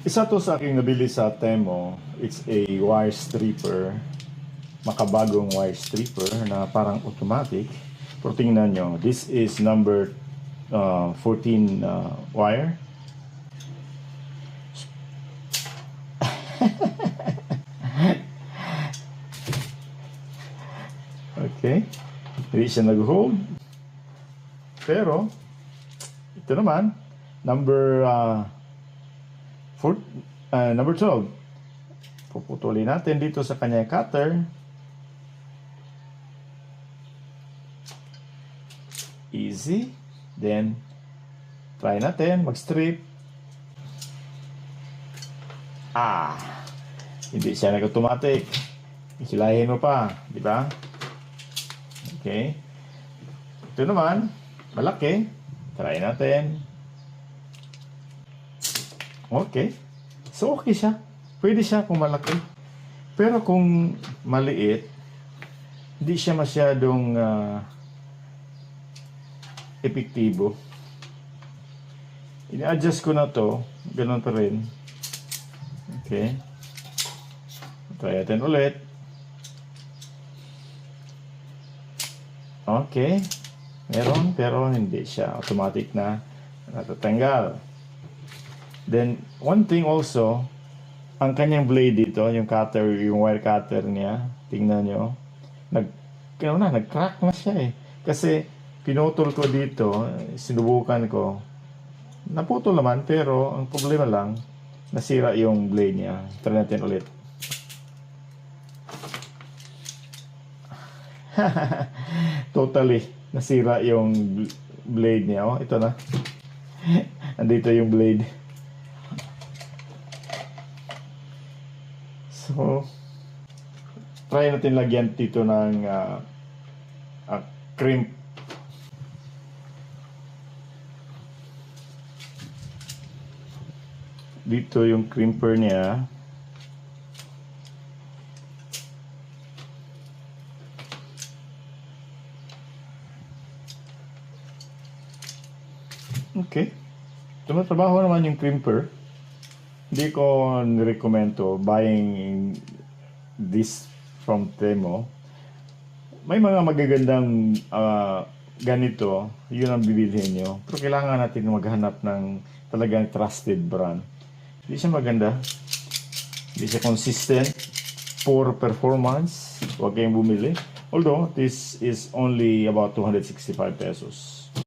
Isa to sa aking nabili sa Temo. It's a wire stripper. Makabagong wire stripper na parang automatic. Pero tingnan nyo, this is number 14 wire. Okay. Hindi siya nag-hold. Pero, ito naman, number 12. Puputulin natin dito sa kanyang cutter. Easy. Then, try natin mag-strip. Hindi siya nag-automatic. Isilahin mo pa, di ba? Okay. Ito naman, malaki. Try natin. Okay. So, okay siya. Pwede siya kung malaki. Pero kung maliit, hindi siya masyadong epektibo. Ini-adjust ko na to. Ganun pa rin. Okay. Try natin ulit. Okay. Meron, pero hindi siya automatic na natatanggal. Then, one thing also, ang kanyang blade dito, yung cutter, yung wire cutter niya, tingnan nyo, nag-crack na siya eh. Kasi, pinutol ko dito, sinubukan ko, naputol naman, pero ang problema lang, nasira yung blade niya. Try natin ulit. Totally, nasira yung blade niya. Oh, ito na. Andito yung blade. So, try natin lagyan dito ng crimp. Dito yung crimper niya. Okay. Tumatrabaho naman yung crimper. Hindi ko recommend to buying this from Temo. May mga magagandang ganito, yun ang bibilhin nyo. Pero kailangan natin maghanap ng talagang trusted brand. Hindi siya maganda. Hindi siya consistent. Poor performance. Huwag kayong bumili. Although, this is only about 265 pesos.